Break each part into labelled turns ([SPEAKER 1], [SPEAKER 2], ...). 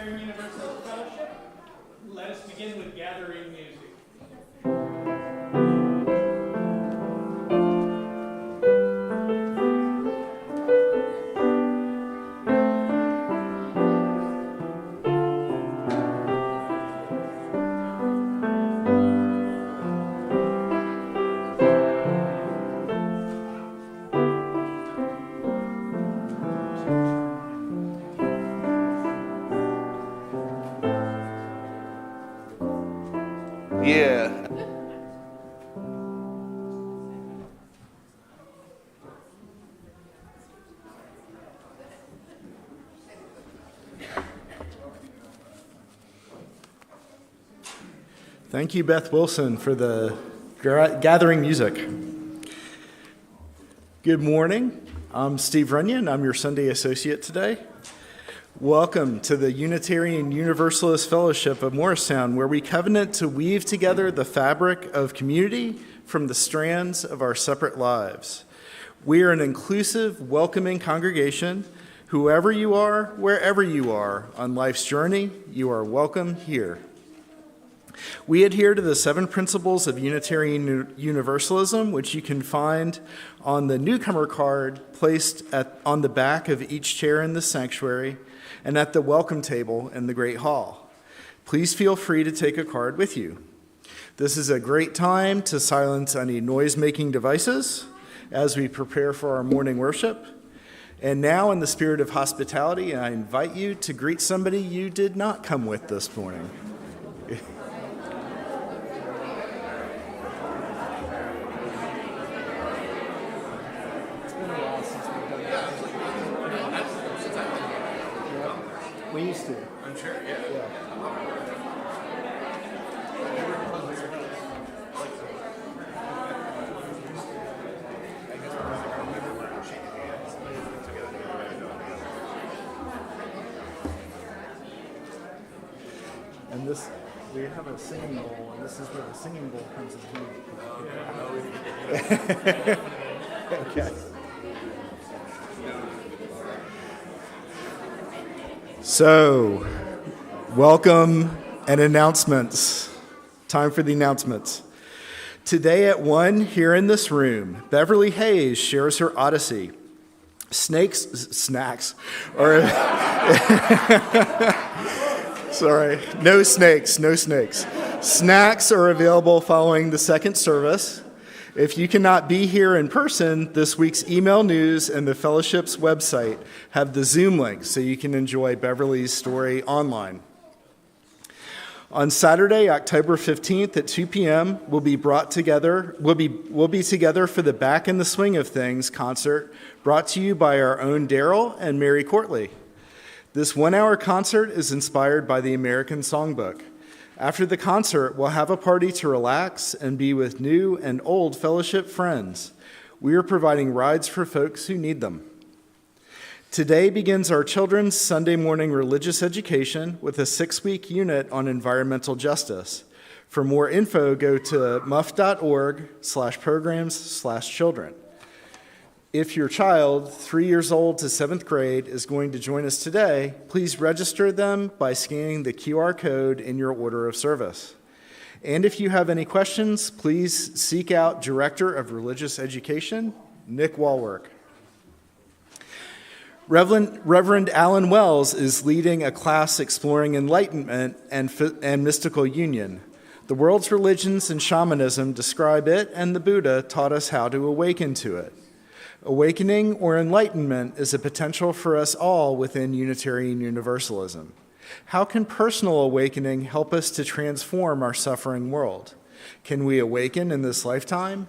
[SPEAKER 1] Unitarian Universalist Fellowship. Let us begin with gathering music.
[SPEAKER 2] Yeah.
[SPEAKER 3] Thank you, Beth Wilson, for the gathering music. Good morning. I'm Steve Runyon. I'm your Sunday associate today. Welcome to the Unitarian Universalist Fellowship of Morristown, where we covenant to weave together the fabric of community from the strands of our separate lives. We are an inclusive, welcoming congregation. Whoever you are, wherever you are on life's journey, you are welcome here. We adhere to the 7 principles of Unitarian Universalism, which you can find on the newcomer card placed on the back of each chair in the sanctuary and at the welcome table in the Great Hall. Please feel free to take a card with you. This is a great time to silence any noise-making devices as we prepare for our morning worship. And now, in the spirit of hospitality, I invite you to greet somebody you did not come with this morning. We used to.
[SPEAKER 2] I'm sure, yeah.
[SPEAKER 3] And this, we have a singing bowl, and this is where the singing bowl comes in handy. Okay. So, welcome and announcements. Time for the announcements. Today at 1 here in this room, Beverly Hayes shares her Odyssey. Snacks, or sorry, no snakes. Snacks are available following the second service. If you cannot be here in person, this week's email news and the fellowship's website have the Zoom link so you can enjoy Beverly's story online. On Saturday, October 15th at 2 p.m., we'll be together for the Back in the Swing of Things concert brought to you by our own Daryl and Mary Courtley. This 1-hour concert is inspired by the American Songbook. After the concert, we'll have a party to relax and be with new and old fellowship friends. We are providing rides for folks who need them. Today begins our children's Sunday morning religious education with a 6-week unit on environmental justice. For more info, go to muff.org/programs/children. If your child, 3 years old to 7th grade, is going to join us today, please register them by scanning the QR code in your order of service. And if you have any questions, please seek out Director of Religious Education, Nick Walwork. Reverend Alan Wells is leading a class exploring enlightenment and mystical union. The world's religions and shamanism describe it, and the Buddha taught us how to awaken to it. Awakening or enlightenment is a potential for us all within Unitarian Universalism. How can personal awakening help us to transform our suffering world? Can we awaken in this lifetime?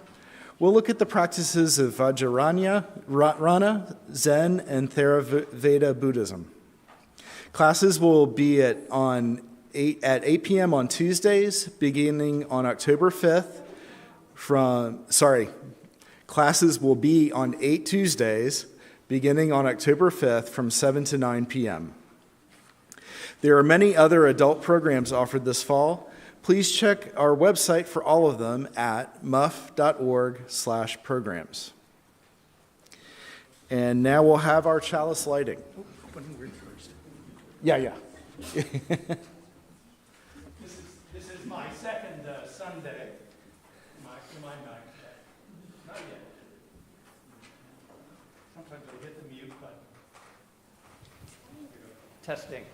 [SPEAKER 3] We'll look at the practices of Vajrayana, Zen, and Theravada Buddhism. Classes will be at 8 p.m. on Tuesdays, beginning on October 5th Classes will be on 8 Tuesdays, beginning on October 5th from 7 to 9 p.m. There are many other adult programs offered this fall. Please check our website for all of them at muff.org/programs. And now we'll have our chalice lighting. Yeah.
[SPEAKER 1] This is my second Sunday. Not yet. Sometimes I hit the mute button. Testing.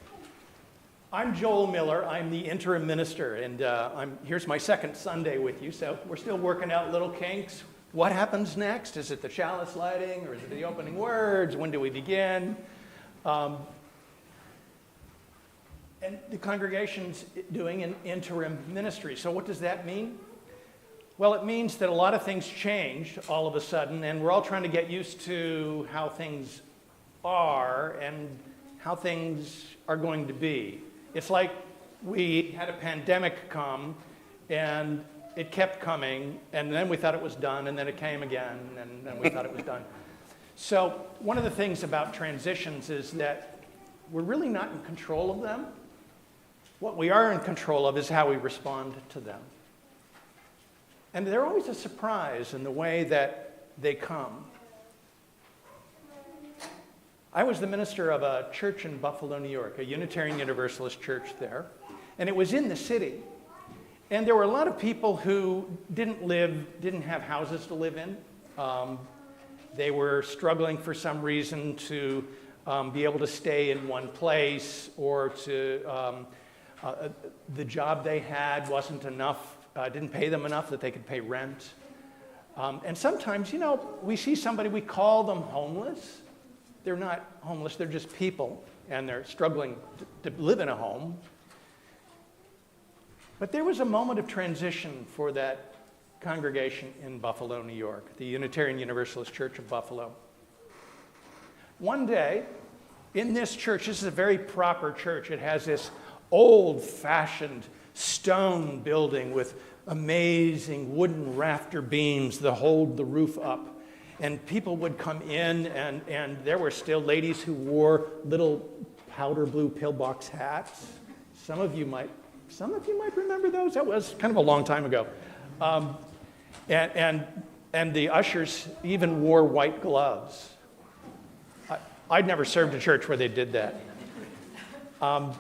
[SPEAKER 1] I'm Joel Miller. I'm the interim minister, and here's my second Sunday with you. So we're still working out little kinks. What happens next? Is it the chalice lighting, or is it the opening words? When do we begin? And the congregation's doing an interim ministry. So what does that mean? Well, it means that a lot of things changed all of a sudden, and we're all trying to get used to how things are and how things are going to be. It's like we had a pandemic come, and it kept coming, and then we thought it was done, and then it came again, and then we thought it was done. So one of the things about transitions is that we're really not in control of them. What we are in control of is how we respond to them. And they're always a surprise in the way that they come. I was the minister of a church in Buffalo, New York, a Unitarian Universalist church there. And it was in the city. And there were a lot of people who didn't have houses to live in. They were struggling for some reason to be able to stay in one place, or to the job they had wasn't enough, didn't pay them enough that they could pay rent. And sometimes, we see somebody, we call them homeless. They're not homeless, they're just people, and they're struggling to live in a home. But there was a moment of transition for that congregation in Buffalo, New York, the Unitarian Universalist Church of Buffalo. One day, in this church, this is a very proper church. It has this old-fashioned stone building with amazing wooden rafter beams that hold the roof up. And people would come in, and there were still ladies who wore little powder blue pillbox hats. Some of you might remember those. That was kind of a long time ago. And the ushers even wore white gloves. I'd never served a church where they did that. And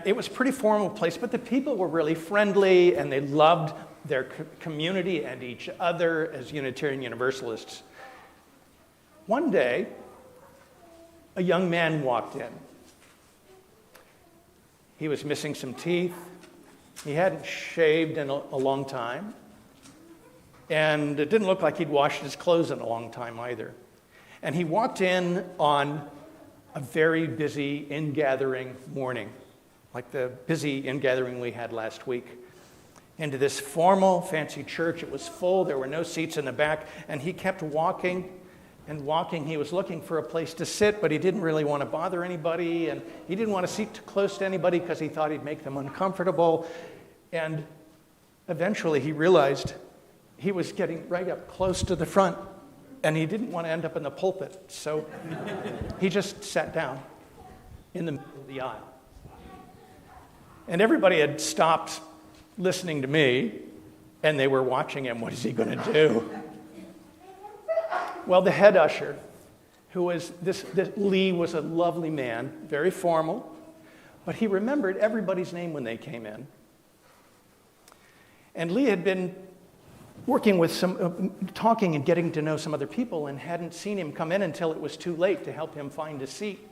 [SPEAKER 1] it was a pretty formal place, but the people were really friendly, and they loved their community and each other as Unitarian Universalists. One day, a young man walked in. He was missing some teeth. He hadn't shaved in a long time. And it didn't look like he'd washed his clothes in a long time either. And he walked in on a very busy ingathering morning, like the busy ingathering we had last week, into this formal, fancy church. It was full. There were no seats in the back. And he kept walking and walking. He was looking for a place to sit, but he didn't really want to bother anybody. And he didn't want to sit too close to anybody because he thought he'd make them uncomfortable. And eventually he realized he was getting right up close to the front, and he didn't want to end up in the pulpit. So he just sat down in the middle of the aisle. And everybody had stopped listening to me, and they were watching him. What is he going to do? Well, the head usher, who was this Lee, was a lovely man, very formal, but he remembered everybody's name when they came in. And Lee had been working with talking and getting to know some other people, and hadn't seen him come in until it was too late to help him find a seat.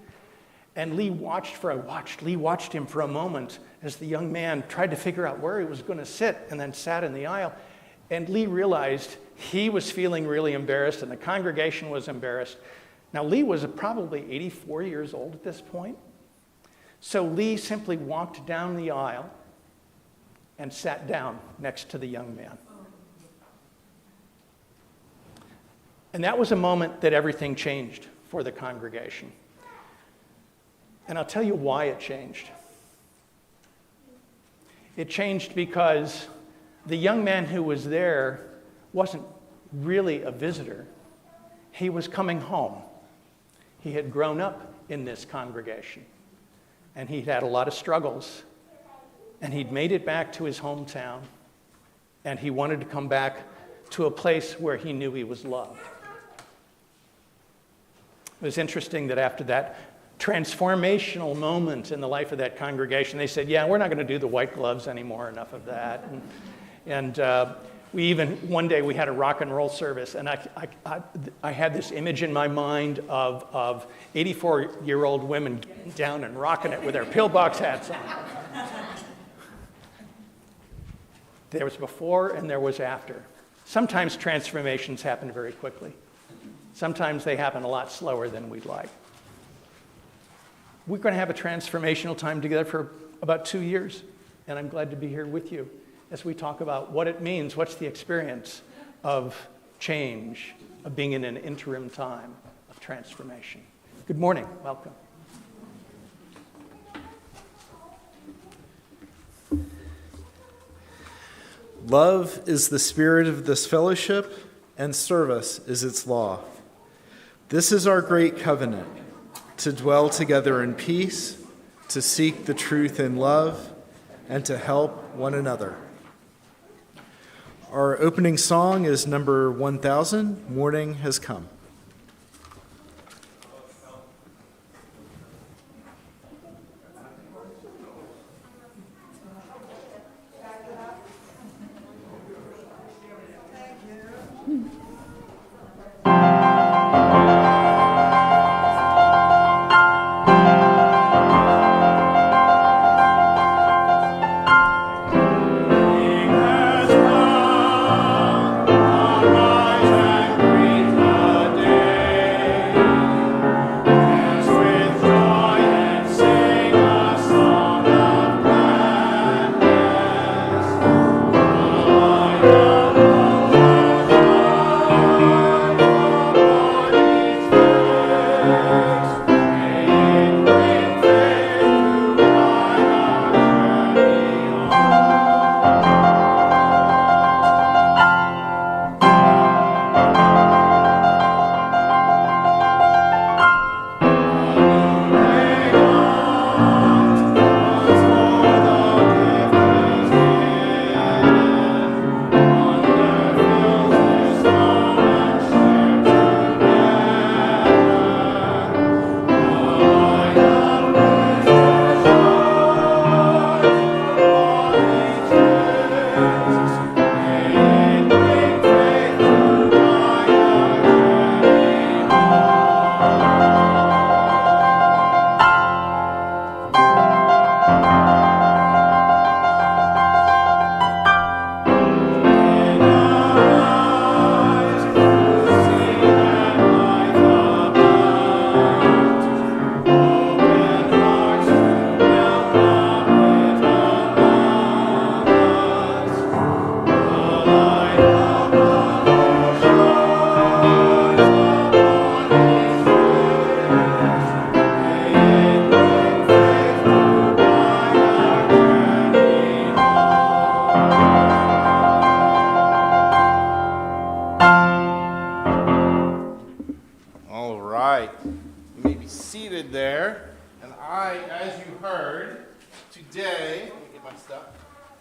[SPEAKER 1] And Lee watched him for a moment as the young man tried to figure out where he was going to sit, and then sat in the aisle. And Lee realized he was feeling really embarrassed, and the congregation was embarrassed. Now, Lee was probably 84 years old at this point. So Lee simply walked down the aisle and sat down next to the young man. And that was a moment that everything changed for the congregation. And I'll tell you why it changed. It changed because the young man who was there wasn't really a visitor. He was coming home. He had grown up in this congregation, and he'd had a lot of struggles, and he'd made it back to his hometown, and he wanted to come back to a place where he knew he was loved. It was interesting that after that transformational moment in the life of that congregation. They said, yeah, we're not going to do the white gloves anymore, enough of that. And we even, one day we had a rock and roll service, and I had this image in my mind of 84-year-old women getting down and rocking it with their pillbox hats on. There was before and there was after. Sometimes transformations happen very quickly. Sometimes they happen a lot slower than we'd like. We're going to have a transformational time together for about 2 years, and I'm glad to be here with you as we talk about what it means, what's the experience of change, of being in an interim time of transformation. Good morning. Welcome.
[SPEAKER 3] Love is the spirit of this fellowship, and service is its law. This is our great covenant, to dwell together in peace, to seek the truth in love, and to help one another. Our opening song is number 1000, Morning Has Come.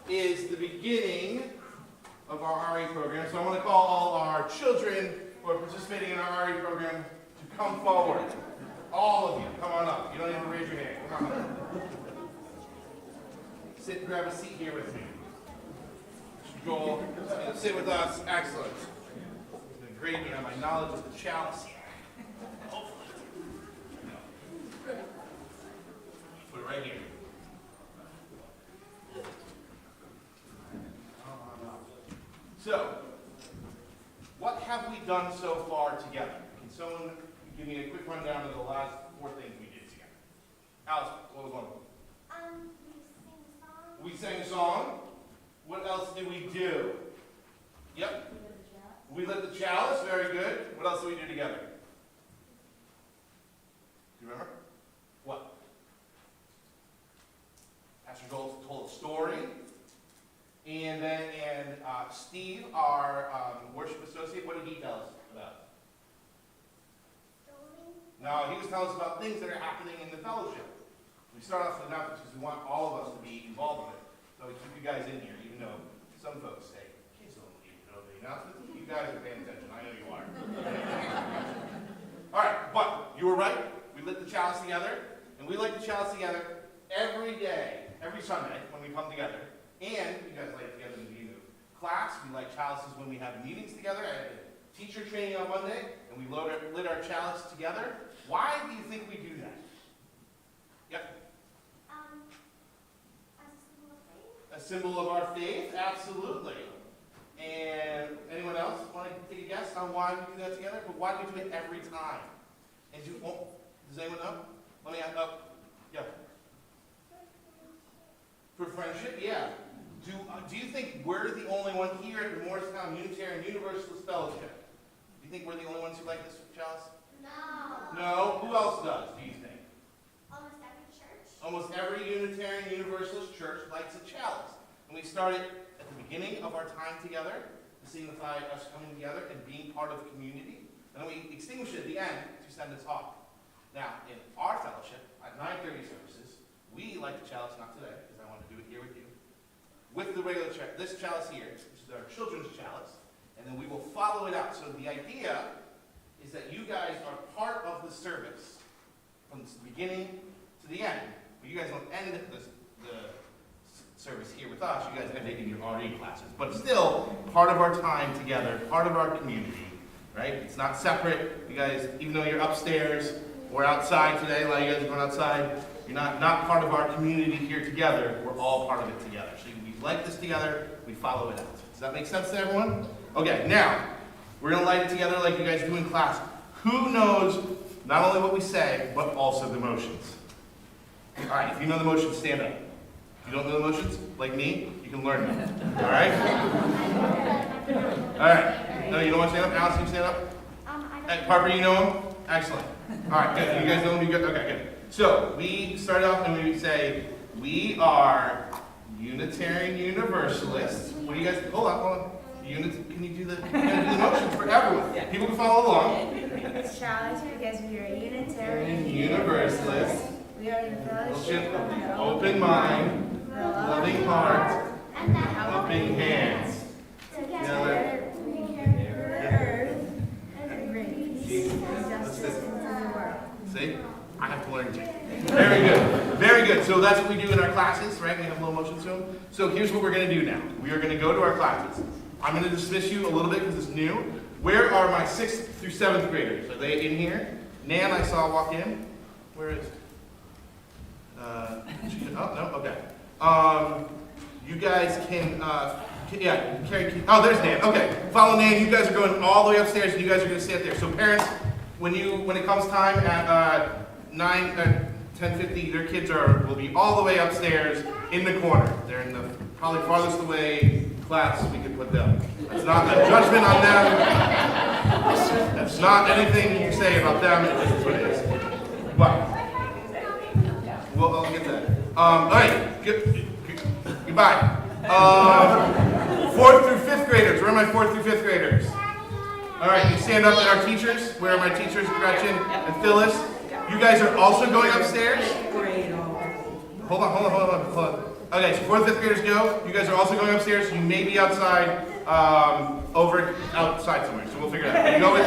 [SPEAKER 2] Is the beginning of our RE program. So I want to call all our children who are participating in our RE program to come forward. All of you, come on up. You don't even raise your hand. Come on up. Sit and grab a seat here with me. Joel, sit with us. Excellent. It's been great me on my knowledge of the chalice. Hopefully. Put it right here. So, what have we done so far together? Can someone give me a quick rundown of the last 4 things we did together? Alice, what was one of them? We sang a song. What else did we do? Yep. We lit the chalice. Very good. What else did we do together? Do you remember? What? Pastor Joel told a story. And then, Steve, our worship associate, what did he tell us about? No, he was telling us about things that are happening in the fellowship. We start off with announcements because we want all of us to be involved in it. So we keep you guys in here, even though some folks say, kids don't even know the announcements. You guys are paying attention. I know you are. All right, but you were right. We lit the chalice together. And we light the chalice together every day, every Sunday when we come together. And you guys light it together in the beginning of class. We light chalices when we have meetings together. I had a teacher training on Monday, and we lit our chalice together. Why do you think we do that? Yep. A symbol of our faith, absolutely. And anyone else want to take a guess on why we do that together? But why do we do it every time? And does anyone know? Let me ask. Oh, yeah. For friendship, yeah. Do you think we're the only one here at the Morristown Unitarian Universalist Fellowship? Do you think we're the only ones who like this chalice?
[SPEAKER 4] No.
[SPEAKER 2] No. Who else does? Do you think?
[SPEAKER 4] Almost every church.
[SPEAKER 2] Almost every Unitarian Universalist church lights a chalice. And we started at the beginning of our time together to signify us coming together and being part of the community. And then we extinguish it at the end to send us off. Now, in our fellowship, at 9:30 services, we light the chalice, not today, because I want to do it here with you, with the regular chalice, this chalice here, which is our children's chalice, and then we will follow it out. So the idea is that you guys are part of the service from the beginning to the end. But you guys don't end the service here with us. You guys end it in your RE classes. But still, part of our time together, part of our community, right? It's not separate. You guys, even though you're upstairs or outside today, a lot of you guys are going outside, you're not part of our community here together. We're all part of it together. So we like this together, we follow it out. Does that make sense to everyone? Okay, now, we're going to light it together like you guys do in class. Who knows not only what we say, but also the motions? All right, if you know the motions, stand up. If you don't know the motions, like me, you can learn them. All right? All right. No, you don't want to stand up? Alice, you stand up? Hey, Harper, you know them? Excellent. All right, good. You guys know them? You good? Okay, good. So, we start off and we say, we are Unitarian Universalists. What do you guys, hold on. Can you do the motions for everyone? People can follow along.
[SPEAKER 5] Chalice because we are Unitarian
[SPEAKER 2] Universalists.
[SPEAKER 5] We are in
[SPEAKER 2] Fellowship
[SPEAKER 5] fellowship
[SPEAKER 2] of the open mind, loving heart, helping hands. Together.
[SPEAKER 5] we care for earth and bring peace and justice into the world.
[SPEAKER 2] See? I have to learn too. Very good. Very good. So that's what we do in our classes, right? We have little motions to them. So here's what we're going to do now. We are going to go to our classes. I'm going to dismiss you a little bit because it's new. Where are my 6th through 7th graders? Are they in here? Nan, I saw walk in. Where is? Oh no. Okay. You guys can. Carrie. Oh, there's Nan. Okay. Follow Nan. You guys are going all the way upstairs, and you guys are going to stay up there. So parents, when it comes time at 10:50, their kids will be all the way upstairs in the corner. They're in the probably farthest away class we could put them. That's not a judgment on them. That's not anything you say about them. This is what it is. What? Well, I'll get to that. All right. Goodbye. 4th through 5th graders. Where are my 4th through 5th graders? All right. You stand up. And our teachers. Where are my teachers? Gretchen and Phyllis. You guys are also going upstairs? Hold on. Okay, so 4th, 5th graders go. You guys are also going upstairs. You may be outside, outside somewhere. So we'll figure it out. You go with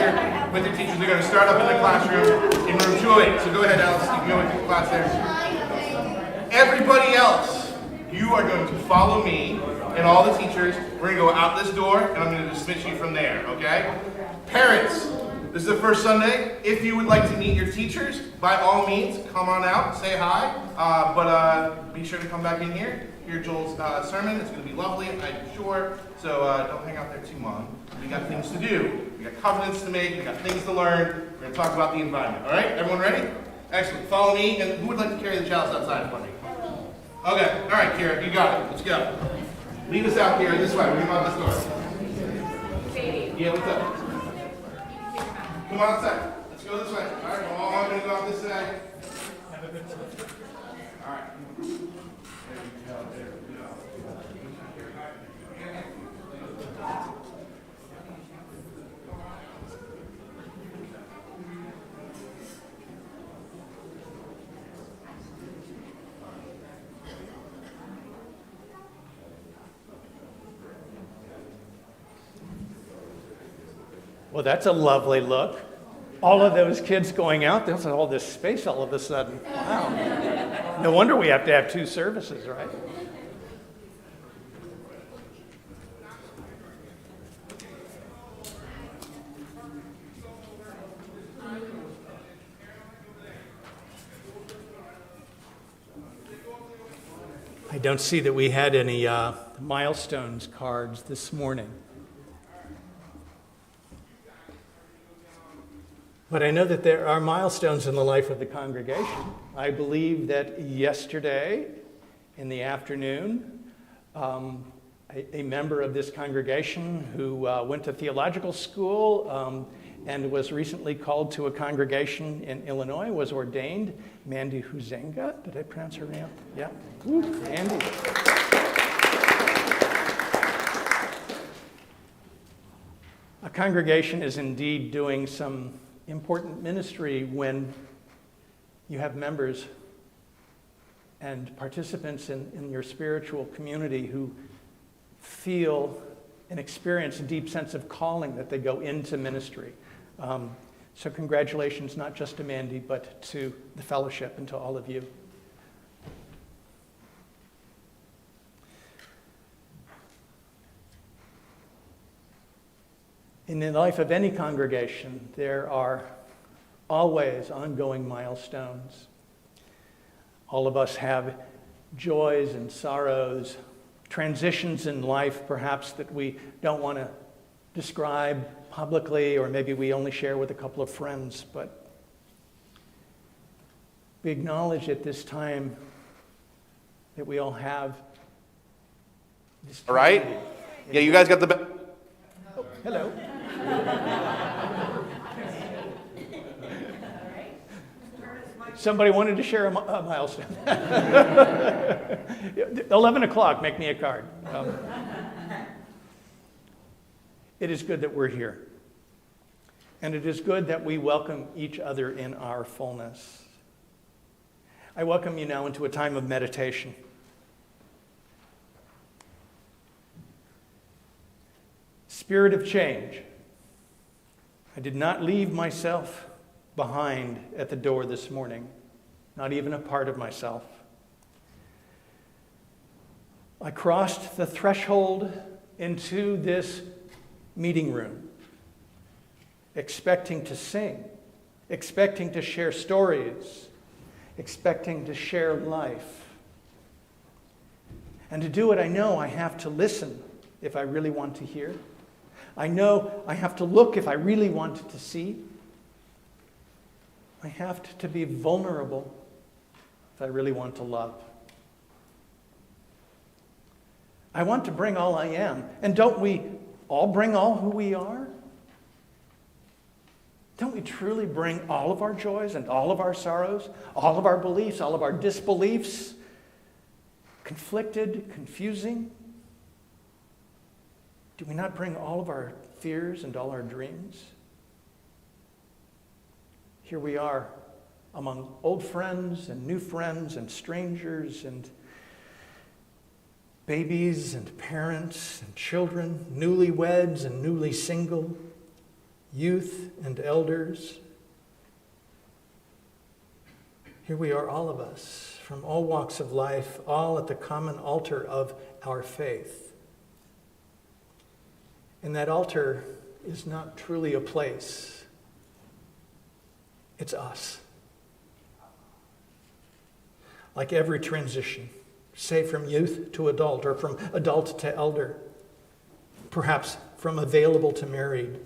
[SPEAKER 2] your teachers. They're going to start up in the classroom in room 208. So go ahead, Alice. You can go with your class there. Everybody else, you are going to follow me and all the teachers. We're going to go out this door, and I'm going to dismiss you from there. Okay? Parents. This is the first Sunday. If you would like to meet your teachers, by all means, come on out, say hi. But be sure to come back in here, hear Joel's sermon. It's going to be lovely, I'm sure. So don't hang out there too long. We got things to do. We got covenants to make. We got things to learn. We're going to talk about the environment. All right? Everyone ready? Excellent. Follow me. And who would like to carry the chalice outside for me? Okay. All right, Kira, you got it. Let's go. Lead us out, Kira, this way. We're going to go out this door. Yeah, what's up? Come on outside. Let's go this way. All right, we're all going to go out this side. All right. There we go. There we go.
[SPEAKER 1] Well, that's a lovely look. All of those kids going out, there's all this space all of a sudden. Wow. No wonder we have to have 2 services, right? I don't see that we had any milestones cards this morning. But I know that there are milestones in the life of the congregation. I believe that yesterday in the afternoon, a member of this congregation who went to theological school and was recently called to a congregation in Illinois was ordained, Mandy Huzenga. Did I pronounce her name? Yeah. Woo, Mandy. A congregation is indeed doing some important ministry when you have members and participants in your spiritual community who feel and experience a deep sense of calling that they go into ministry. So congratulations, not just to Mandy, but to the fellowship and to all of you. In the life of any congregation, there are always ongoing milestones. All of us have joys and sorrows, transitions in life perhaps that we don't want to describe publicly, or maybe we only share with a couple of friends, but we acknowledge at this time that we all have this
[SPEAKER 2] All right?
[SPEAKER 1] community.
[SPEAKER 2] Yeah, you guys got the...
[SPEAKER 1] Oh, hello. Somebody wanted to share a milestone. 11 o'clock, make me a card. It is good that we're here. And it is good that we welcome each other in our fullness. I welcome you now into a time of meditation. Spirit of change. I did not leave myself behind at the door this morning, not even a part of myself. I crossed the threshold into this meeting room, expecting to sing, expecting to share stories, expecting to share life. And to do it, I know I have to listen if I really want to hear. I know I have to look if I really want to see. I have to be vulnerable if I really want to love. I want to bring all I am. And don't we all bring all who we are? Don't we truly bring all of our joys and all of our sorrows, all of our beliefs, all of our disbeliefs, conflicted, confusing? Do we not bring all of our fears and all our dreams? Here we are among old friends and new friends and strangers and babies and parents and children, newlyweds and newly single, youth and elders. Here we are, all of us, from all walks of life, all at the common altar of our faith. And that altar is not truly a place. It's us. Like every transition, say from youth to adult, or from adult to elder, perhaps from available to married.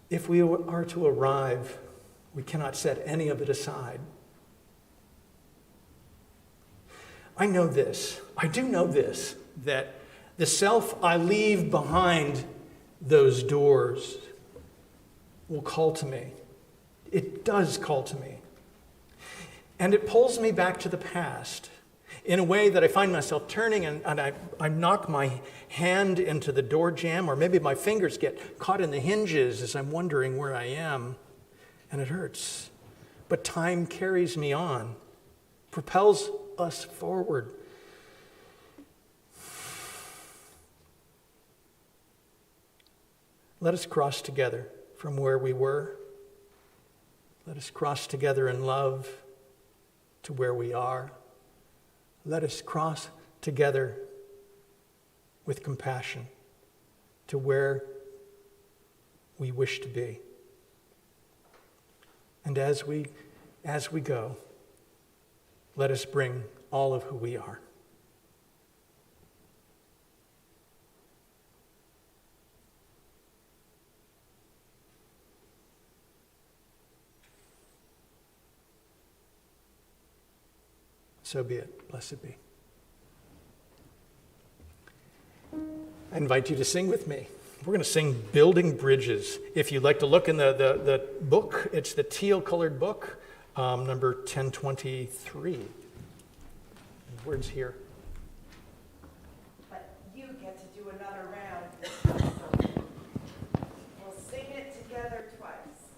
[SPEAKER 1] If we are to arrive, we cannot set any of it aside. I know this, I do know this, that the self I leave behind those doors will call to me. It does call to me. And it pulls me back to the past in a way that I find myself turning and I knock my hand into the door jamb, or maybe my fingers get caught in the hinges as I'm wondering where I am, and it hurts. But time carries me on, propels us forward. let us cross together from where we were. Let us cross together in love to where we are. Let us cross together with compassion to where we wish to be. And as we go, let us bring all of who we are. So be it. Blessed be. I invite you to sing with me. We're going to sing Building Bridges. If you'd like to look in the book, it's the teal-colored book, number 1023. Words here.
[SPEAKER 6] But you get to do another round. We'll sing it together twice,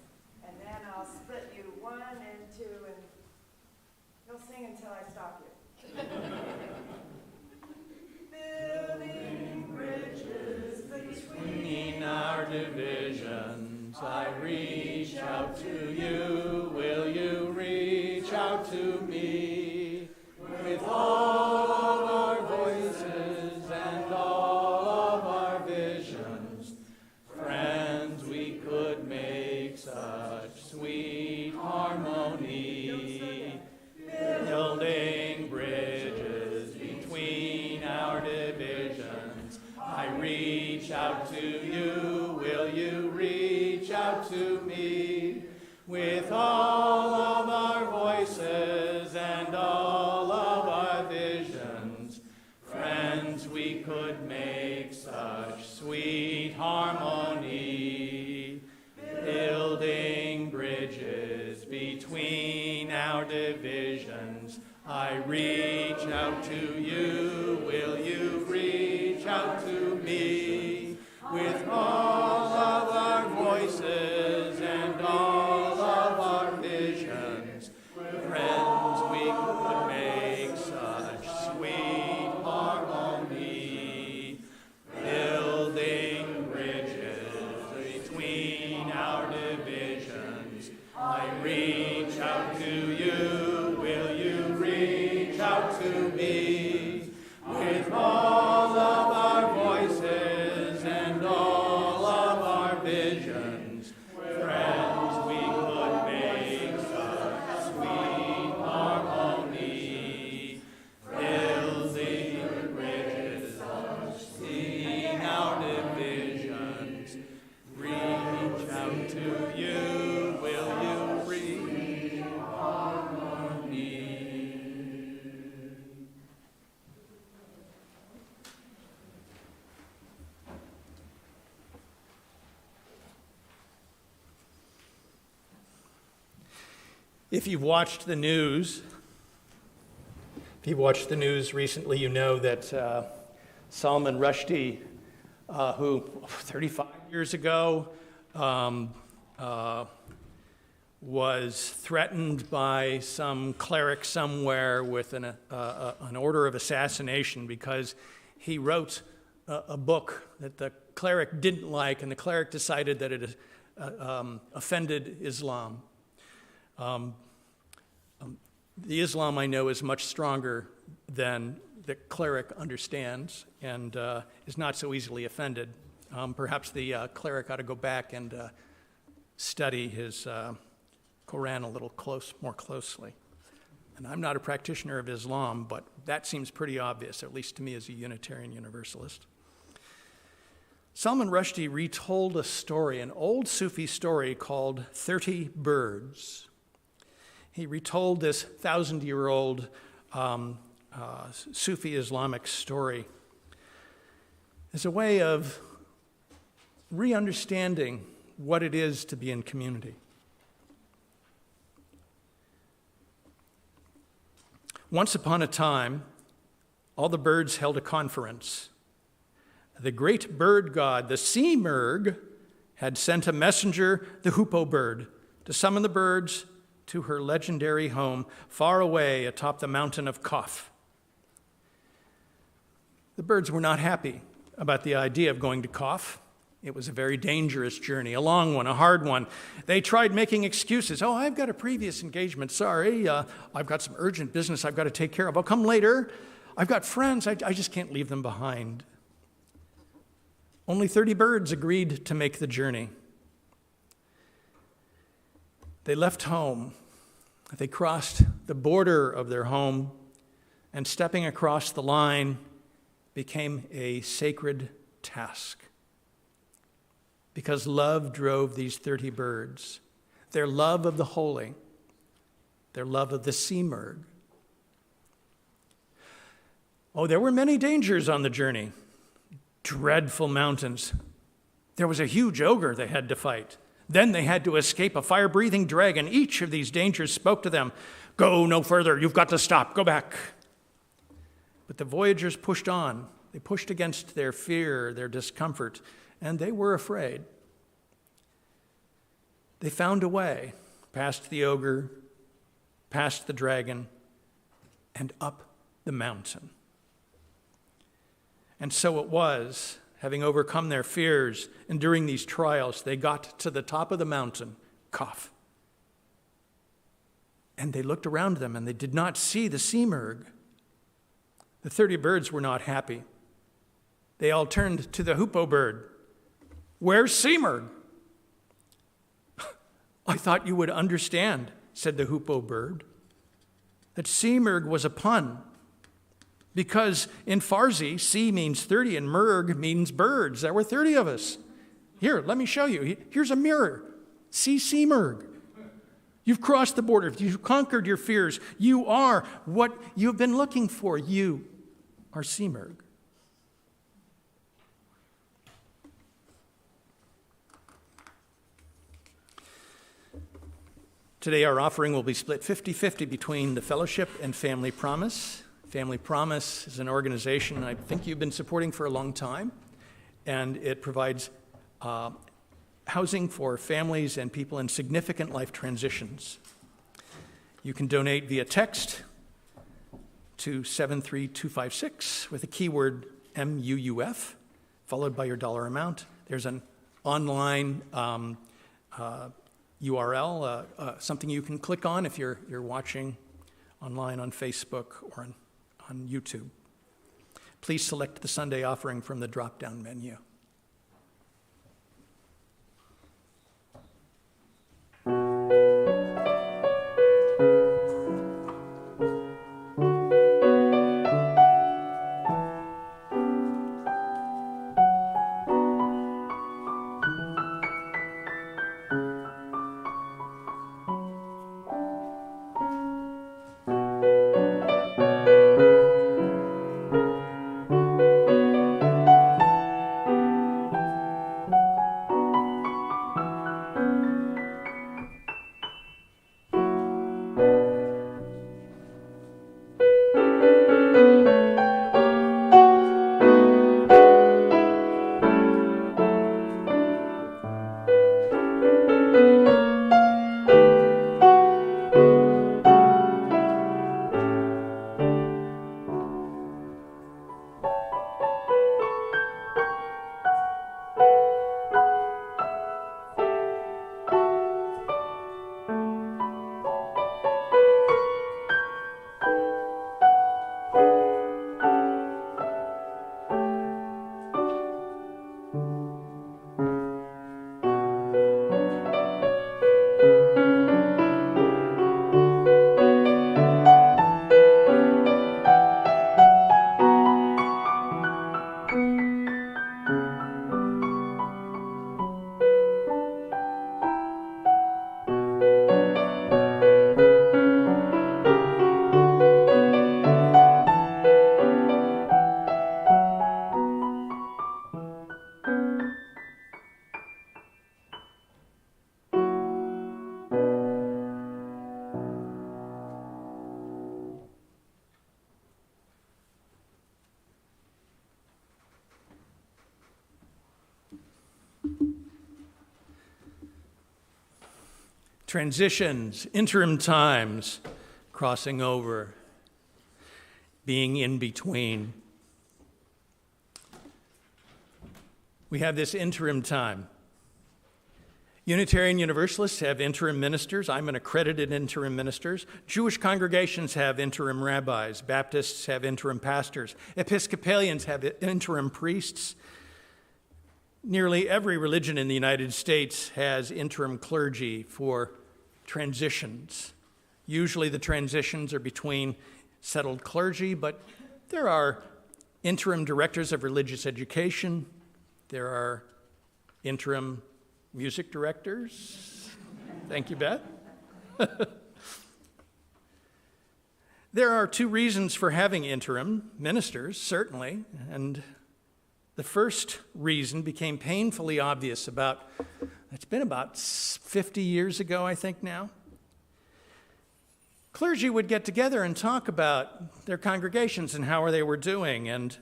[SPEAKER 6] and then I'll split you 1 and 2, and you'll sing until I stop you. Building bridges between
[SPEAKER 1] our divisions, I reach out to you. Will you reach out to me? With all of our voices and all of our visions, friends, we could make such sweet harmony. Building bridges between our divisions, I reach out to you. Will you reach out to me? With all of our voices and all of our visions, friends, we could make such sweet harmony. Building bridges between our divisions, I reach out to you. Will you reach out to me? With all of our voices and all of our visions, friends, we could make such sweet harmony. Building bridges between our divisions, I reach out to you. Will you reach out to me? With all of our voices and all of our visions, friends, we could make such sweet harmony. Building bridges between our divisions, reach out to you. Will you reach harmony? If you've watched the news recently, you know that Salman Rushdie, who 35 years ago was threatened by some cleric somewhere with an order of assassination because he wrote a book that the cleric didn't like, and the cleric decided that it offended Islam. The Islam I know is much stronger than the cleric understands and is not so easily offended. Perhaps the cleric ought to go back and study his Quran a little more closely. And I'm not a practitioner of Islam, but that seems pretty obvious, at least to me as a Unitarian Universalist. Salman Rushdie retold a story, an old Sufi story called 30 Birds. He retold this 1,000-year-old Sufi Islamic story as a way of re-understanding what it is to be in community. Once upon a time, all the birds held a conference. The great bird god, the sea merg, had sent a messenger, the hoopoe bird, to summon the birds to her legendary home far away atop the mountain of Kaf. The birds were not happy about the idea of going to Kaf. It was a very dangerous journey, a long one, a hard one. They tried making excuses. Oh, I've got a previous engagement. Sorry, I've got some urgent business I've got to take care of. I'll come later. I've got friends. I just can't leave them behind. Only 30 birds agreed to make the journey. They left home. They crossed the border of their home, and stepping across the line became a sacred task. Because love drove these 30 birds, their love of the holy, their love of the simurgh. Oh, there were many dangers on the journey. Dreadful mountains. There was a huge ogre they had to fight. Then they had to escape a fire-breathing dragon. Each of these dangers spoke to them. Go no further. You've got to stop. Go back. But the voyagers pushed on. They pushed against their fear, their discomfort, and they were afraid. They found a way past the ogre, past the dragon, and up the mountain. And so it was, having overcome their fears, enduring these trials, they got to the top of the mountain, cough. And they looked around them and they did not see the simurgh. The 30 birds were not happy. They all turned to the hoopoe bird. Where's simurgh? I thought you would understand, said the hoopoe bird, that simurgh was a pun. Because in Farsi, si means 30 and murg means birds. There were 30 of us. Here, let me show you. Here's a mirror. See simurgh. You've crossed the border. You've conquered your fears. You are what you've been looking for. You are simurgh. Today our offering will be split 50-50 between the Fellowship and Family Promise. Family Promise is an organization I think you've been supporting for a long time, and it provides housing for families and people in significant life transitions. You can donate via text to 73256 with the keyword MUUF, followed by your dollar amount. There's an online URL, something you can click on if you're watching online on Facebook or on YouTube. Please select the Sunday offering from the drop-down menu. Transitions, interim times, crossing over, being in between. we have this interim time. Unitarian Universalists have interim ministers. I'm an accredited interim minister. Jewish congregations have interim rabbis. Baptists have interim pastors. Episcopalians have interim priests. Nearly every religion in the United States has interim clergy for transitions. Usually the transitions are between settled clergy, but there are interim directors of religious education. There are interim music directors. Thank you, Beth. There are two reasons for having interim ministers, certainly, and the first reason became painfully obvious it's been about 50 years ago, I think now. Clergy would get together and talk about their congregations and how they were doing, and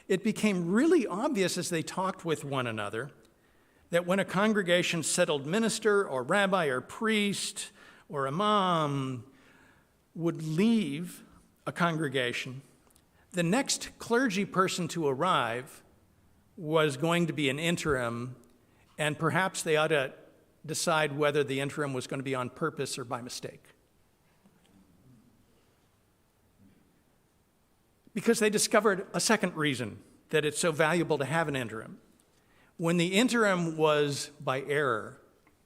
[SPEAKER 1] it became really obvious as they talked with one another that when a congregation settled minister or rabbi or priest or imam would leave a congregation, the next clergy person to arrive was going to be an interim, and perhaps they ought to decide whether the interim was going to be on purpose or by mistake. Because they discovered a second reason that it's so valuable to have an interim. When the interim was by error,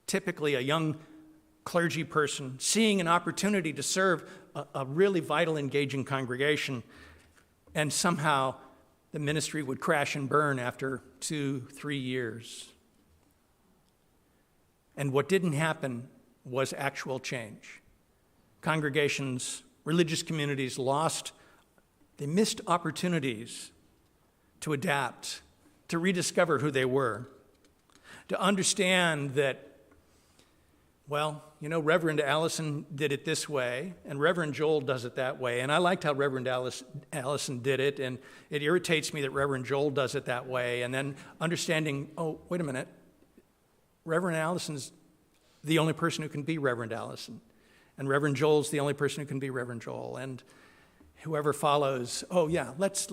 [SPEAKER 1] typically a young clergy person seeing an opportunity to serve a really vital, engaging congregation, and somehow the ministry would crash and burn after 2-3 years. And what didn't happen was actual change. Congregations, religious communities they missed opportunities to adapt, to rediscover who they were, to understand that, Reverend Allison did it this way, and Reverend Joel does it that way, and I liked how Reverend Allison did it, and it irritates me that Reverend Joel does it that way, and then understanding, oh, wait a minute, Reverend Allison's the only person who can be Reverend Allison, and Reverend Joel's the only person who can be Reverend Joel, and whoever follows, let's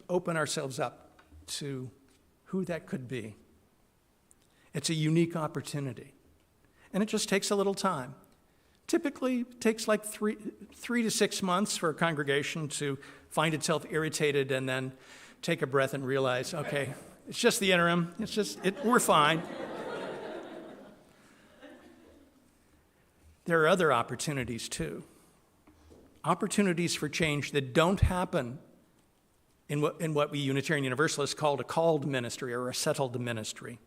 [SPEAKER 1] open ourselves up to who that could be. It's a unique opportunity. And it just takes a little time. Typically, it takes like 3 to 6 months for a congregation to find itself irritated and then take a breath and realize, okay, it's just the interim. We're fine. There are other opportunities too. Opportunities for change that don't happen in what we Unitarian Universalists called a called ministry or a settled ministry.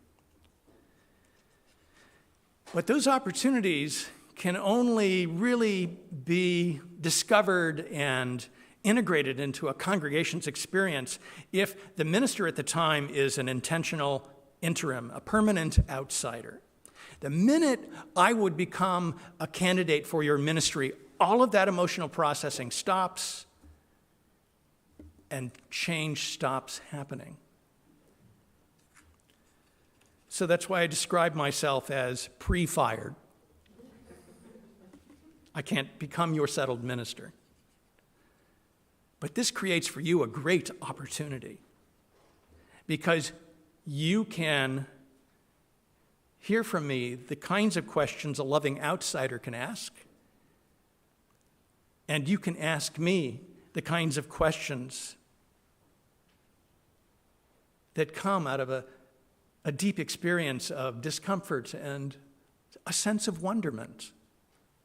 [SPEAKER 1] But those opportunities can only really be discovered and integrated into a congregation's experience if the minister at the time is an intentional interim, a permanent outsider. The minute I would become a candidate for your ministry, all of that emotional processing stops and change stops happening. So that's why I describe myself as pre-fired. I can't become your settled minister. But this creates for you a great opportunity because you can hear from me the kinds of questions a loving outsider can ask, and you can ask me the kinds of questions that come out of a deep experience of discomfort and a sense of wonderment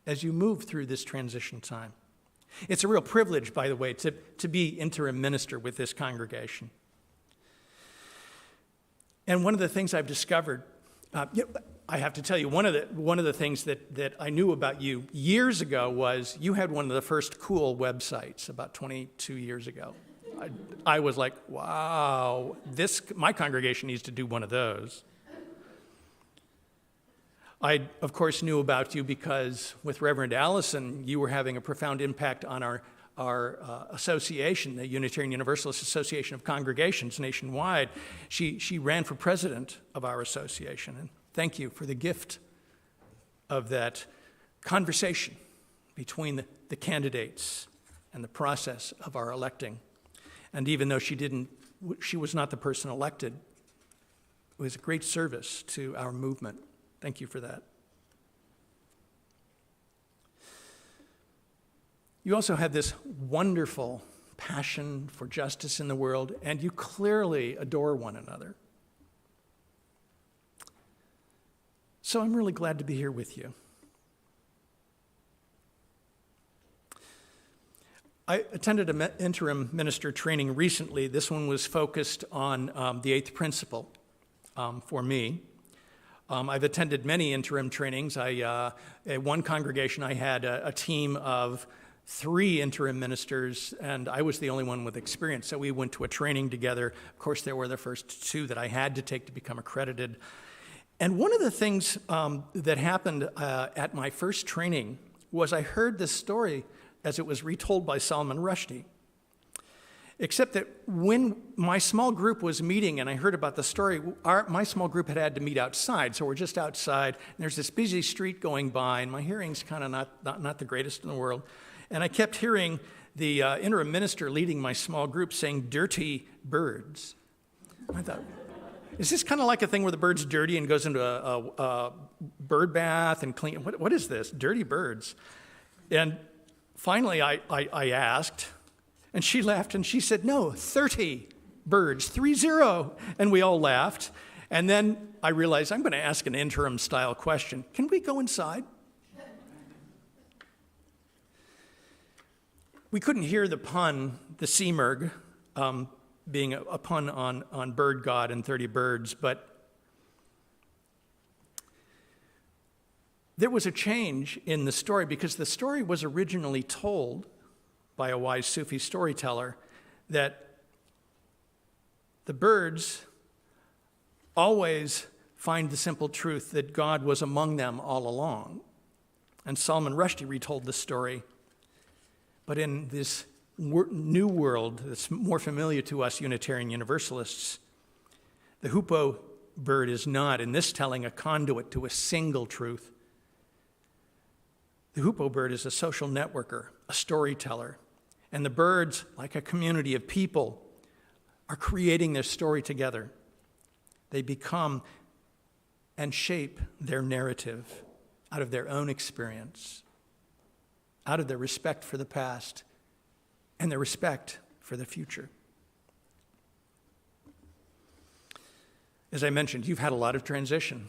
[SPEAKER 1] as you move through this transition time. It's a real privilege, by the way, to be interim minister with this congregation. And one of the things I've discovered, I have to tell you, one of the things that I knew about you years ago was you had one of the first cool websites about 22 years ago. I was like, wow, my congregation needs to do one of those. I, of course, knew about you because with Reverend Allison, you were having a profound impact on our association, the Unitarian Universalist Association of Congregations nationwide. She ran for president of our association, and thank you for the gift of that conversation between the candidates and the process of our electing. And even though she was not the person elected, was a great service to our movement. Thank you for that. You also had this wonderful passion for justice in the world, and you clearly adore one another. So I'm really glad to be here with you. I attended an interim minister training recently. This one was focused on the eighth principle for me. I've attended many interim trainings. At one congregation, I had a team of 3 interim ministers, and I was the only one with experience. So we went to a training together. Of course, there were the first 2 that I had to take to become accredited. And one of the things that happened at my first training was I heard this story as it was retold by Salman Rushdie. Except that when my small group was meeting and I heard about the story, my small group had to meet outside. So we're just outside, and there's this busy street going by, and my hearing's kind of not the greatest in the world. And I kept hearing the interim minister leading my small group saying, "dirty birds." I thought, is this kind of like a thing where the bird's dirty and goes into a bird bath and clean? What is this? Dirty birds. And finally I asked, and she laughed and she said, "No, 30 birds, 30. And we all laughed. And then I realized I'm going to ask an interim style question. Can we go inside? We couldn't hear the pun, the Seamerg, being a pun on bird god and 30 birds, but there was a change in the story because the story was originally told by a wise Sufi storyteller that the birds always find the simple truth that God was among them all along. And Salman Rushdie retold the story. But in this new world that's more familiar to us Unitarian Universalists, the hoopoe bird is not, in this telling, a conduit to a single truth. The hoopoe bird is a social networker, a storyteller. And the birds, like a community of people, are creating their story together. They become and shape their narrative out of their own experience, out of their respect for the past and their respect for the future. As I mentioned, you've had a lot of transition.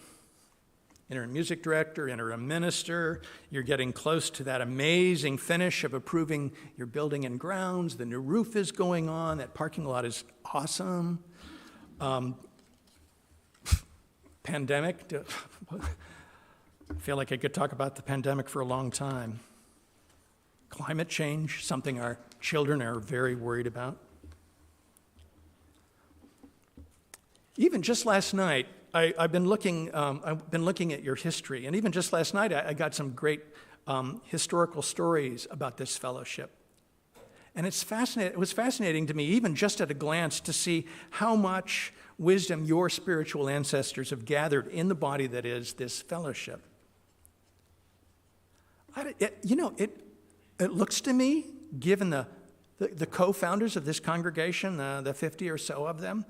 [SPEAKER 1] Interim music director, interim minister, you're getting close to that amazing finish of approving your building and grounds. The new roof is going on. That parking lot is awesome. Pandemic. I feel like I could talk about the pandemic for a long time. Climate change, something our children are very worried about. Even just last night, I've been looking at your history, and even just last night, I got some great historical stories about this fellowship. And it was fascinating to me, even just at a glance, to see how much wisdom your spiritual ancestors have gathered in the body that is this fellowship. It looks to me, given the co-founders of this congregation, the 50 or so of them,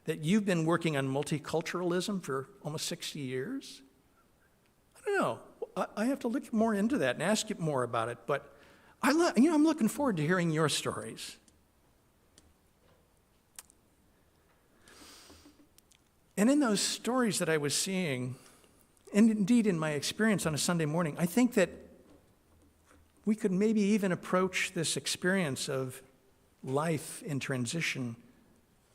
[SPEAKER 1] that you've been working on multiculturalism for almost 60 years. I don't know. I have to look more into that and ask you more about it. But I'm looking forward to hearing your stories. And in those stories that I was seeing, and indeed in my experience on a Sunday morning, I think that we could maybe even approach this experience of life in transition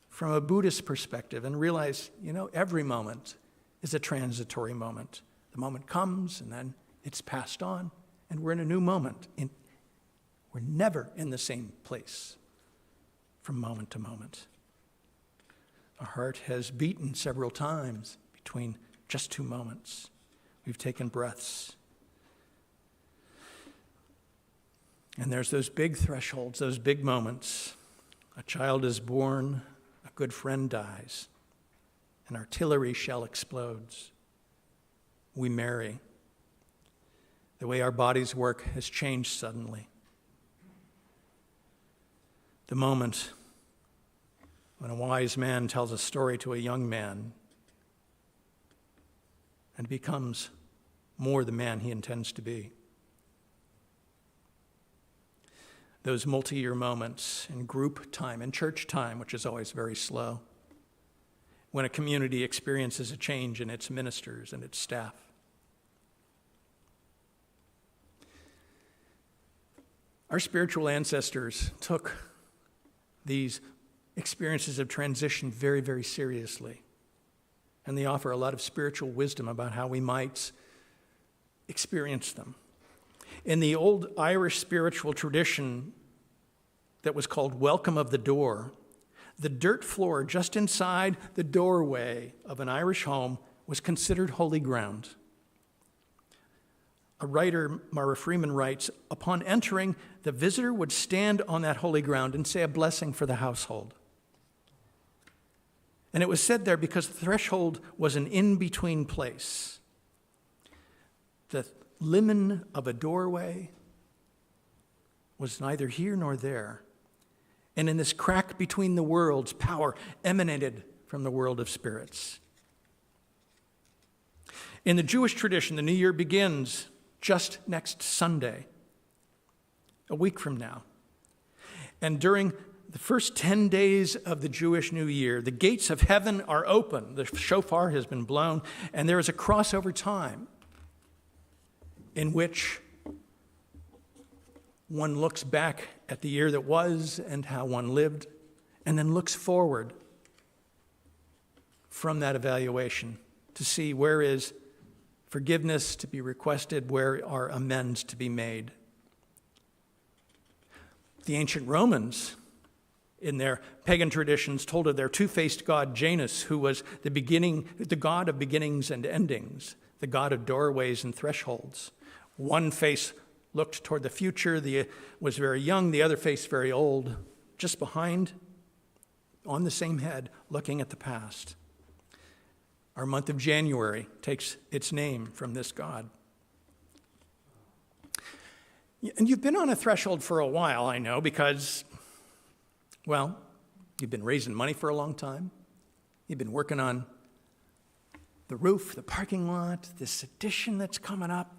[SPEAKER 1] from a Buddhist perspective and realize, every moment is a transitory moment. The moment comes and then it's passed on and we're in a new moment. We're never in the same place from moment to moment. Our heart has beaten several times between just 2 moments. We've taken breaths. And there's those big thresholds, those big moments. A child is born, a good friend dies, an artillery shell explodes. We marry. The way our bodies work has changed suddenly. The moment when a wise man tells a story to a young man and becomes more the man he intends to be. Those multi-year moments in group time, in church time, which is always very slow, when a community experiences a change in its ministers and its staff. Our spiritual ancestors took these experiences of transition very, very seriously. And they offer a lot of spiritual wisdom about how we might experience them. In the old Irish spiritual tradition that was called Welcome of the Door, the dirt floor just inside the doorway of an Irish home was considered holy ground. A writer, Mara Freeman, writes, upon entering, the visitor would stand on that holy ground and say a blessing for the household. And it was said there because the threshold was an in-between place. The limen of a doorway was neither here nor there. And in this crack between the worlds, power emanated from the world of spirits. In the Jewish tradition, the new year begins just next Sunday, a week from now. And during the first 10 days of the Jewish New Year, the gates of heaven are open. The shofar has been blown, and there is a crossover time in which one looks back at the year that was and how one lived, and then looks forward from that evaluation to see where is forgiveness to be requested, where are amends to be made. The ancient Romans, in their pagan traditions, told of their two-faced god Janus, who was the god of beginnings and endings, the god of doorways and thresholds. One face looked toward the future, was very young, the other face very old, just behind, on the same head, looking at the past. Our month of January takes its name from this god. And you've been on a threshold for a while, I know, because, well, you've been raising money for a long time. You've been working on the roof, the parking lot, this addition that's coming up.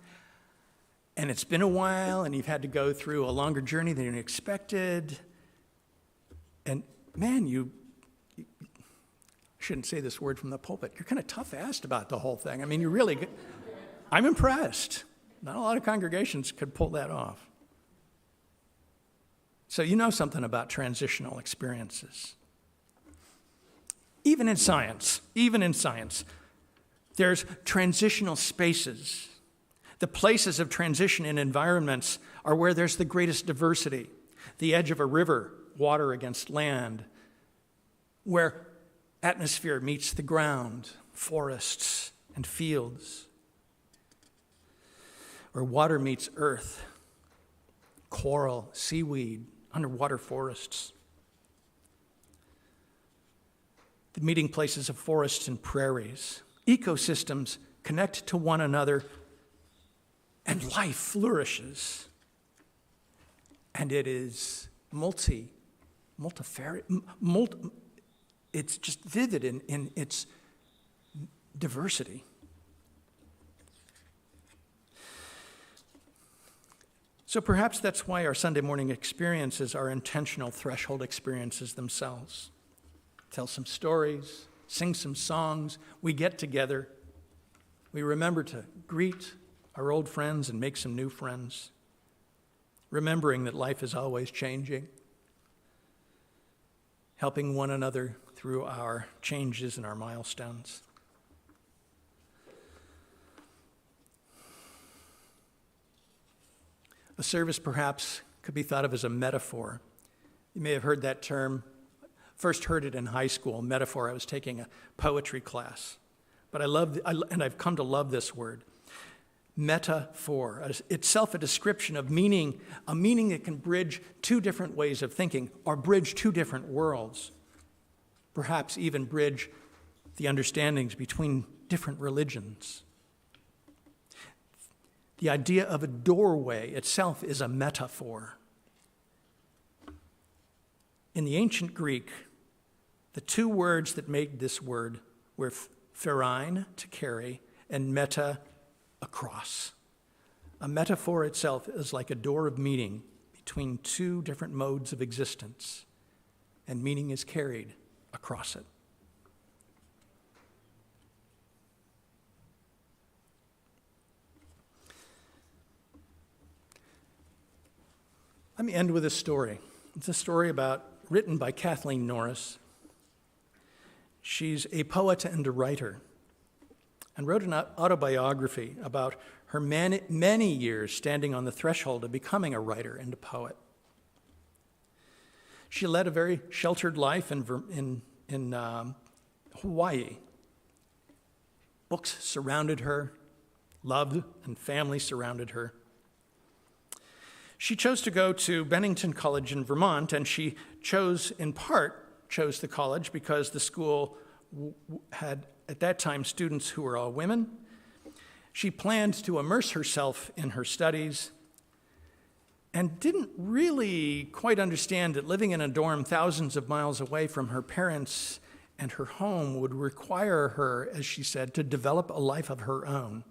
[SPEAKER 1] And it's been a while, and you've had to go through a longer journey than you expected. And man, you shouldn't say this word from the pulpit. You're kind of tough-assed about the whole thing. I mean, I'm impressed. Not a lot of congregations could pull that off. So you know something about transitional experiences. Even in science, there's transitional spaces. The places of transition in environments are where there's the greatest diversity. The edge of a river, water against land, where atmosphere meets the ground, forests and fields, where water meets earth, coral, seaweed, underwater forests. The meeting places of forests and prairies. Ecosystems connect to one another, and life flourishes. And it is it's just vivid in its diversity. So perhaps that's why our Sunday morning experiences are intentional threshold experiences themselves. Tell some stories, sing some songs, we get together, we remember to greet our old friends and make some new friends, remembering that life is always changing, helping one another through our changes and our milestones. A service perhaps could be thought of as a metaphor. You may have heard that term. First heard it in high school, metaphor. I was taking a poetry class. But I've come to love this word. Metaphor, itself a description of meaning, a meaning that can bridge two different ways of thinking, or bridge two different worlds. Perhaps even bridge the understandings between different religions. The idea of a doorway itself is a metaphor. In the ancient Greek, the two words that made this word were pherein, to carry, and meta, across. A metaphor itself is like a door of meaning between two different modes of existence, and meaning is carried across it. Let me end with a story. It's a story written by Kathleen Norris. She's a poet and a writer, and wrote an autobiography about her many years standing on the threshold of becoming a writer and a poet. She led a very sheltered life in Hawaii. Books surrounded her, love and family surrounded her. She chose to go to Bennington College in Vermont, and she chose the college because the school had, at that time, students who were all women. She planned to immerse herself in her studies and didn't really quite understand that living in a dorm thousands of miles away from her parents and her home would require her, as she said, to develop a life of her own.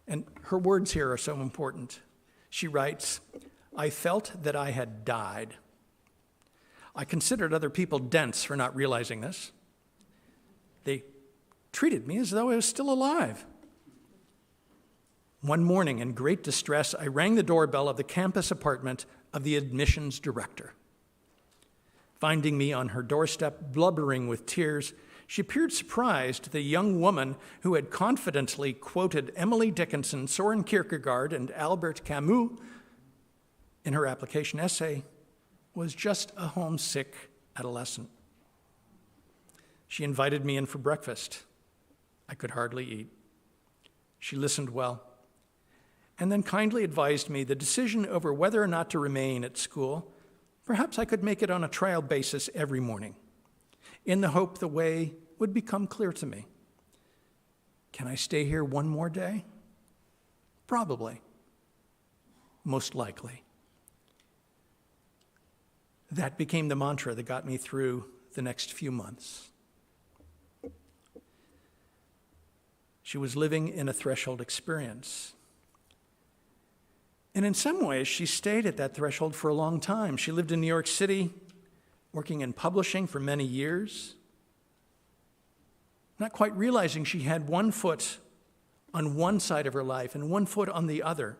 [SPEAKER 1] And her words here are so important. She writes, "I felt that I had died. I considered other people dense for not realizing this. They treated me as though I was still alive. One morning, in great distress, I rang the doorbell of the campus apartment of the admissions director. Finding me on her doorstep, blubbering with tears, she appeared surprised the young woman who had confidently quoted Emily Dickinson, Soren Kierkegaard, and Albert Camus in her application essay was just a homesick adolescent. She invited me in for breakfast. I could hardly eat. She listened well, and then kindly advised me the decision over whether or not to remain at school, perhaps I could make it on a trial basis every morning, in the hope the way would become clear to me. Can I stay here one more day? Probably. Most likely. That became the mantra that got me through the next few months. She was living in a threshold experience. And in some ways, she stayed at that threshold for a long time. She lived in New York City, working in publishing for many years, not quite realizing she had one foot on one side of her life and one foot on the other.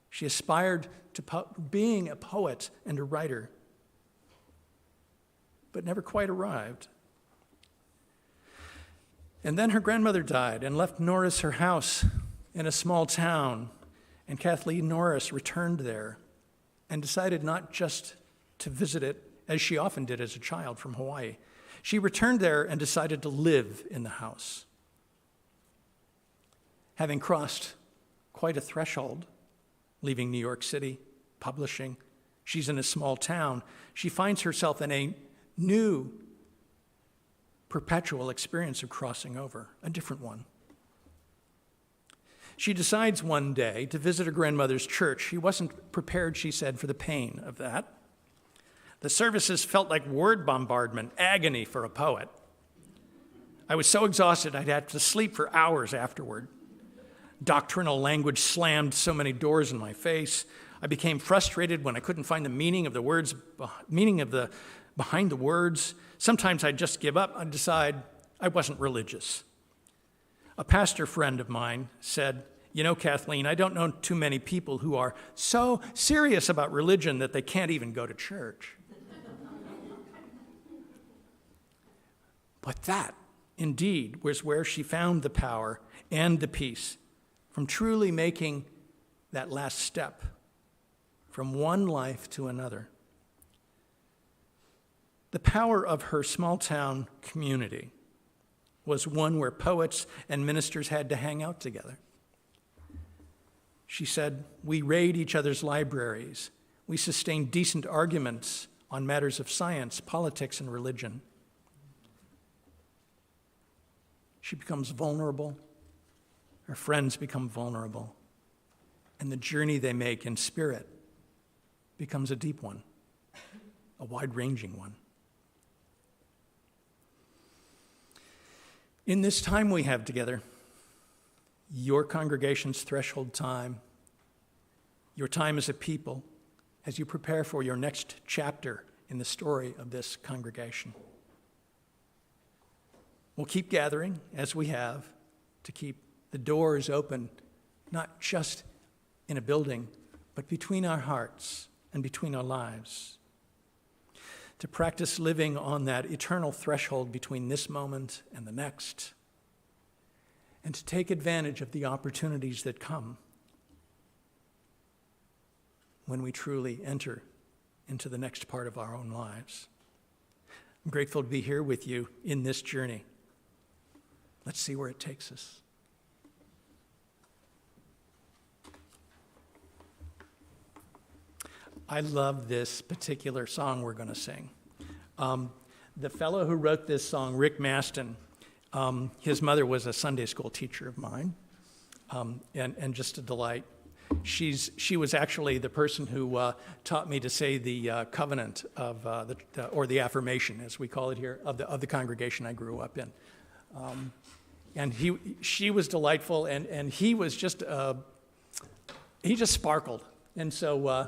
[SPEAKER 1] She aspired to being a poet and a writer, but never quite arrived. And then her grandmother died and left Norris her house in a small town, and Kathleen Norris returned there and decided not just to visit it, as she often did as a child from Hawaii. She returned there and decided to live in the house. Having crossed quite a threshold, leaving New York City, publishing, she's in a small town, she finds herself in a new, perpetual experience of crossing over, a different one. She decides one day to visit her grandmother's church. She wasn't prepared, she said, for the pain of that. The services felt like word bombardment, agony for a poet. I was so exhausted I'd have to sleep for hours afterward. Doctrinal language slammed so many doors in my face. I became frustrated when I couldn't find the meaning of the words, behind the words. Sometimes I'd just give up. I'd decide I wasn't religious. A pastor friend of mine said, "You know, Kathleen, I don't know too many people who are so serious about religion that they can't even go to church." But that, indeed, was where she found the power and the peace from truly making that last step from one life to another. The power of her small town community was one where poets and ministers had to hang out together. She said, "We raid each other's libraries. We sustain decent arguments on matters of science, politics, and religion." She becomes vulnerable. Her friends become vulnerable. And the journey they make in spirit becomes a deep one, a wide-ranging one. In this time we have together, your congregation's threshold time, your time as a people, as you prepare for your next chapter in the story of this congregation. We'll keep gathering as we have to keep the doors open, not just in a building, but between our hearts and between our lives. To practice living on that eternal threshold between this moment and the next, and to take advantage of the opportunities that come when we truly enter into the next part of our own lives. I'm grateful to be here with you in this journey. Let's see where it takes us. I love this particular song we're going to sing. The fellow who wrote this song, Rick Maston, his mother was a Sunday school teacher of mine, and just a delight. She was actually the person who taught me to say the covenant of or the affirmation, as we call it here, of the congregation I grew up in. And she was delightful, and he was just he just sparkled. And so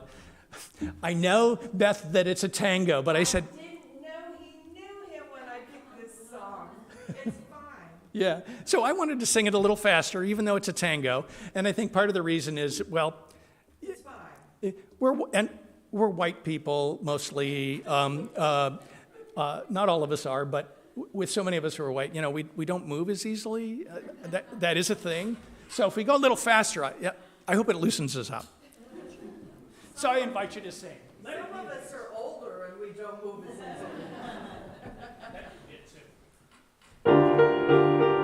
[SPEAKER 1] I know, Beth, that it's a tango, but I said,
[SPEAKER 6] I didn't know he knew him when I picked this song. It's fine.
[SPEAKER 1] yeah. So I wanted to sing it a little faster, even though it's a tango. And I think part of the reason is, well,
[SPEAKER 6] It's fine.
[SPEAKER 1] we're white people mostly. Not all of us are, but with so many of us who are white, we don't move as easily. That is a thing. So if we go a little faster, I hope it loosens us up. So I invite you to sing.
[SPEAKER 6] Some of us are older and we don't move as easily.
[SPEAKER 1] That you did too.